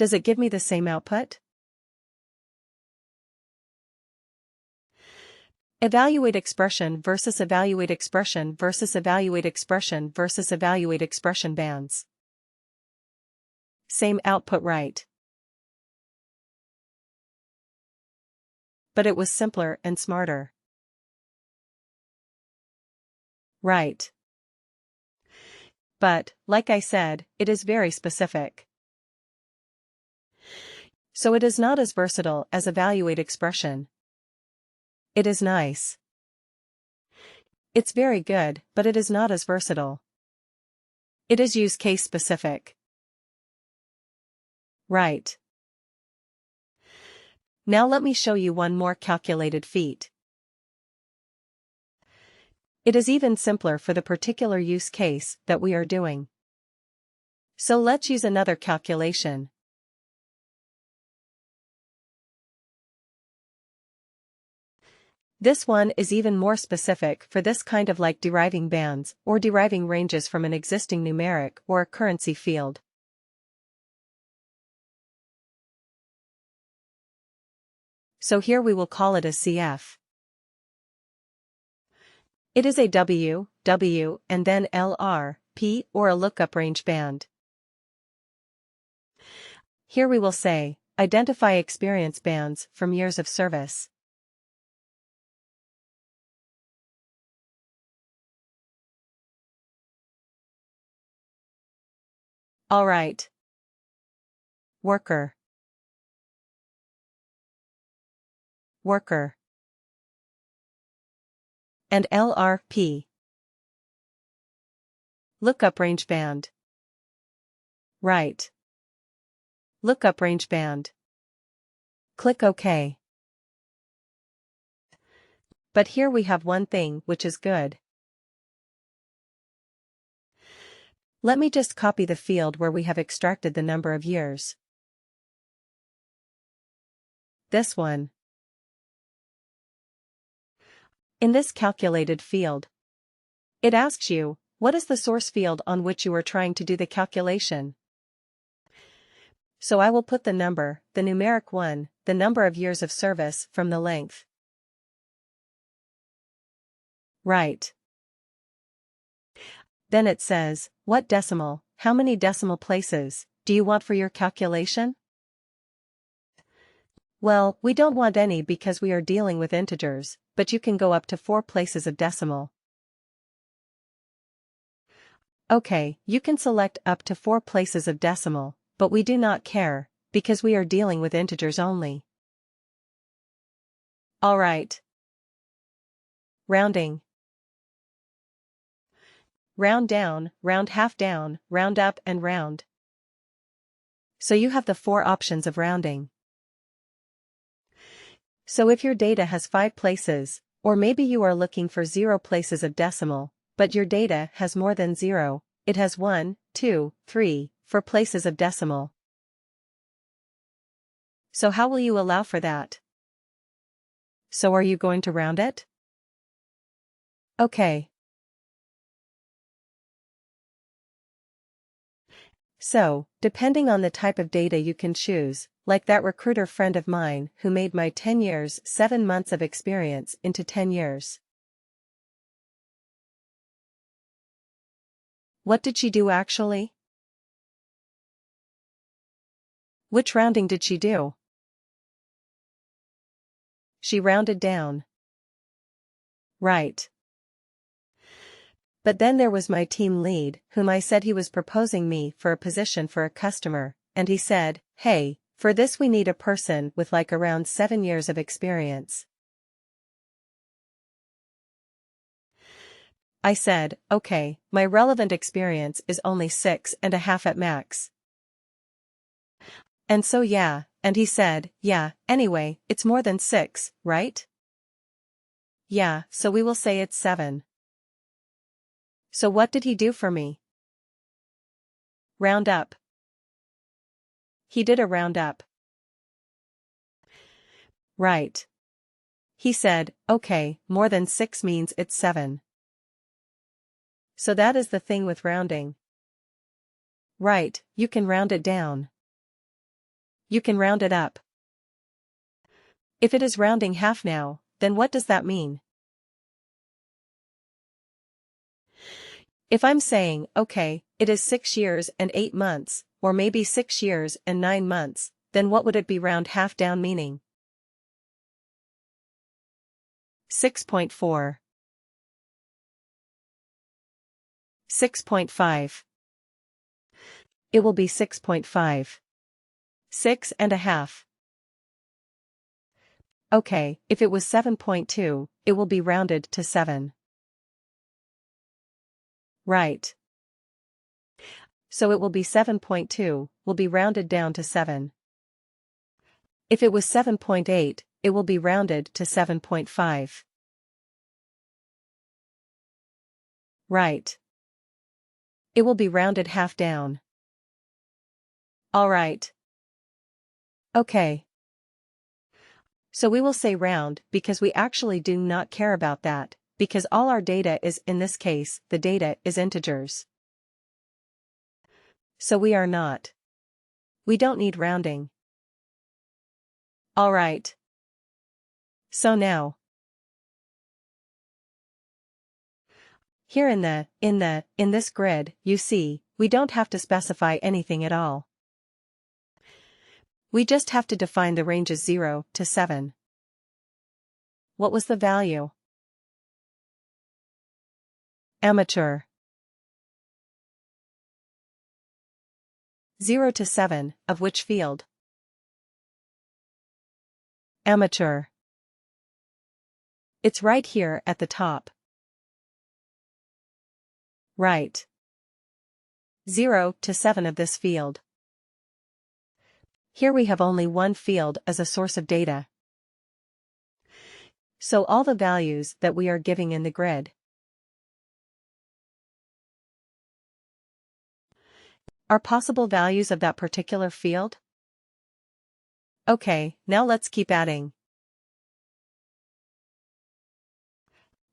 Does it give me the same output? Evaluate expression versus evaluate expression versus evaluate expression versus evaluate expression bands. Same output, right? But it was simpler and smarter. Right. But, like I said, it is very specific. So it is not as versatile as evaluate expression. It is nice. It's very good, but it is not as versatile. It is use case specific. Right. Now let me show you one more calculated feat. It is even simpler for the particular use case that we are doing. So let's use another calculation. This one is even more specific for this kind of like deriving bands or deriving ranges from an existing numeric or a currency field. So here we will call it a CF. It is a W, W, and then LR, P, or a lookup range band. Here we will say, identify experience bands from years of service. Alright. Worker. Worker. And LRP. Lookup range band. Right. Lookup range band. Click OK. But here we have one thing which is good. Let me just copy the field where we have extracted the number of years. This one. In this calculated field, it asks you, what is the source field on which you are trying to do the calculation? So I will put the number, the numeric one, the number of years of service from the length. Right. Then it says, what decimal, how many decimal places, do you want for your calculation? Well, we don't want any because we are dealing with integers, but you can go up to 4 places of decimal. Okay, you can select up to 4 places of decimal, but we do not care, because we are dealing with integers only. Alright. Rounding. Round down, round half down, round up and round. So you have the 4 options of rounding. So if your data has 5 places, or maybe you are looking for 0 places of decimal, but your data has more than 0, it has 1, 2, 3, 4 places of decimal. So how will you allow for that? So are you going to round it? Okay. So, depending on the type of data you can choose, like that recruiter friend of mine who made my 10 years 7 months of experience into 10 years. What did she do actually? Which rounding did she do? She rounded down. Right. But then there was my team lead, whom I said he was proposing me for a position for a customer, and he said, hey, for this we need a person with like around 7 years of experience. I said, okay, my relevant experience is only 6.5 at max. And so yeah, and he said, yeah, anyway, it's more than 6, right? Yeah, so we will say it's 7. So what did he do for me? Round up. He did a round up. Right. He said, okay, more than 6 means it's 7. So that is the thing with rounding. Right, you can round it down. you can round it up. If it is rounding half now, then what does that mean? If I'm saying, okay, it is 6 years and 8 months, or maybe 6 years and 9 months, then what would it be round half down meaning? 6.4. 6.5. It will be 6.5. 6.5. Okay, if it was 7.2, it will be rounded to 7. Right. So it will be 7.2, will be rounded down to 7. If it was 7.8, it will be rounded to 7.5. Right. It will be rounded half down. Alright. Okay. So we will say round because we actually do not care about that, because all our data is, in this case, the data is integers. So we are not. We don't need rounding. Alright. So now. Here in this grid, you see, we don't have to specify anything at all. We just have to define the ranges 0 to 7. What was the value? Amateur. 0 to 7, of which field? Amateur. It's right here at the top. Right. 0 to 7 of this field. Here we have only one field as a source of data. So all the values that we are giving in the grid are possible values of that particular field? Okay, now let's keep adding.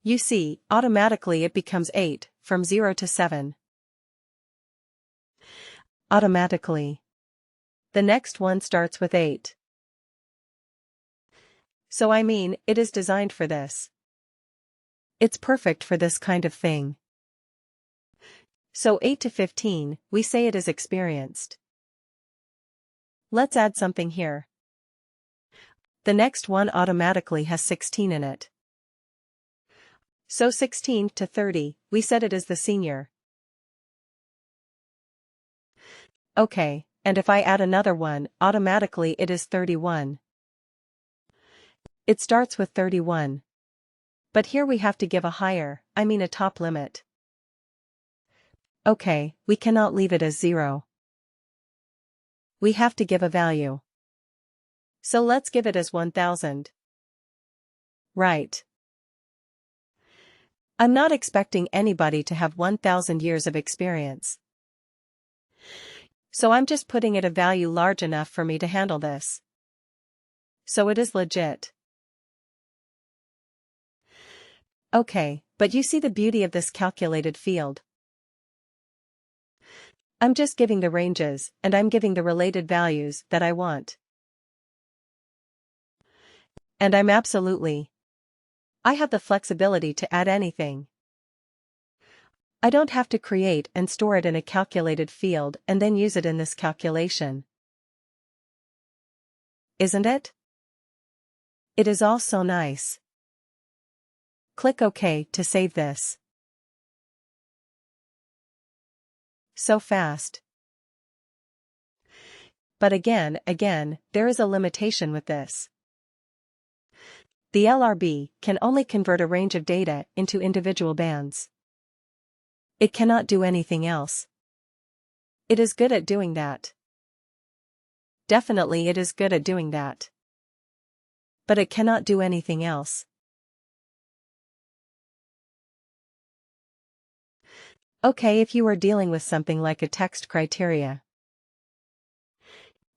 You see, automatically it becomes 8, from 0 to 7. Automatically. The next one starts with 8. So I mean, it is designed for this. It's perfect for this kind of thing. So 8 to 15, we say it is experienced. Let's add something here. The next one automatically has 16 in it. So 16 to 30, we said it is the senior. Okay, and if I add another one, automatically it is 31. It starts with 31. But here we have to give a a top limit. Okay, we cannot leave it as 0. We have to give a value. So let's give it as 1000. Right. I'm not expecting anybody to have 1000 years of experience. So I'm just putting it a value large enough for me to handle this. So it is legit. Okay, but you see the beauty of this calculated field. I'm just giving the ranges, and I'm giving the related values that I want. And I have the flexibility to add anything. I don't have to create and store it in a calculated field and then use it in this calculation. Isn't it? It is all so nice. Click OK to save this. So fast. But again, there is a limitation with this. The LRB can only convert a range of data into individual bands. It cannot do anything else. It is good at doing that. Definitely it is good at doing that. But it cannot do anything else. Okay, if you are dealing with something like a text criteria.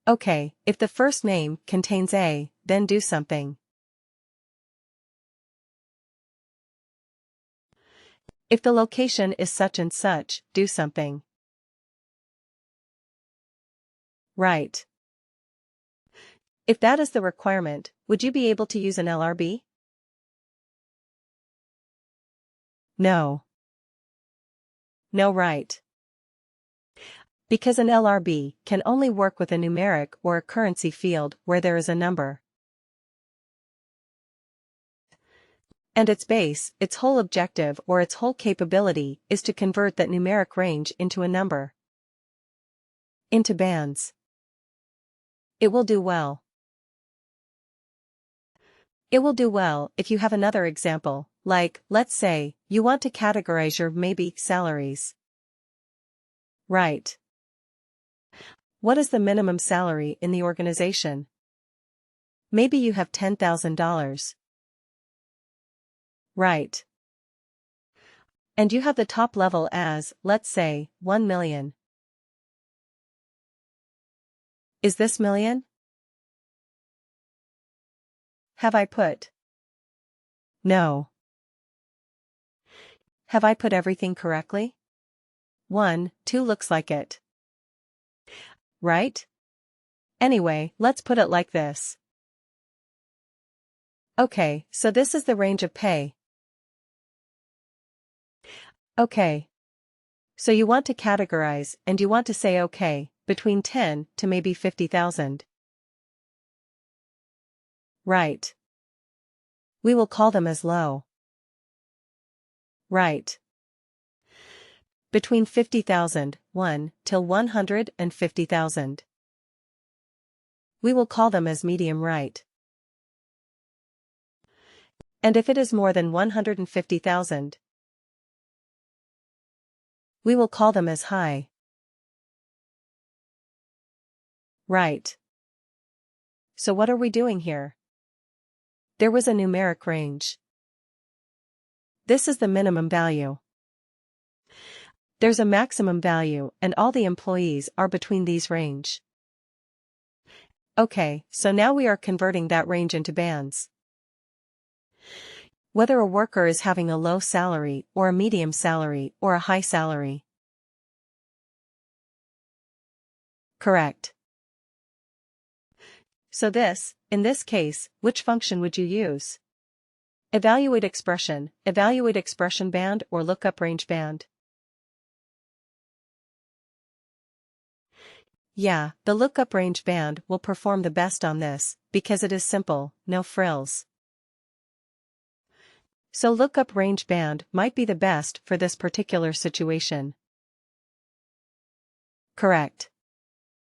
Okay, if the first name contains A, then do something. If the location is such and such, do something. Right. If that is the requirement, would you be able to use an LRB? No. No, right. Because an LRB can only work with a numeric or a currency field where there is a number. And its base, its whole objective or its whole capability is to convert that numeric range into a number. Into bands. It will do well. It will do well if you have another example, like, let's say, you want to categorize your maybe salaries. Right. What is the minimum salary in the organization? Maybe you have $10,000. Right. And you have the top level as, let's say, 1 million. Is this million? Have I put? No. Have I put everything correctly? 1, 2 looks like it. Right? Anyway, let's put it like this. Okay, so this is the range of pay. Okay. So you want to categorize and you want to say okay, between 10 to maybe 50,000. Right. We will call them as low. Right. Between 50,000, 1, till 150,000. We will call them as medium right. And if it is more than 150,000, we will call them as high. Right. So what are we doing here? There was a numeric range. This is the minimum value. There's a maximum value and all the employees are between these range. Okay, so now we are converting that range into bands. Whether a worker is having a low salary or a medium salary or a high salary. Correct. So in this case, which function would you use? Evaluate expression band or lookup range band. Yeah, the lookup range band will perform the best on this, because it is simple, no frills. So lookup range band might be the best for this particular situation. Correct.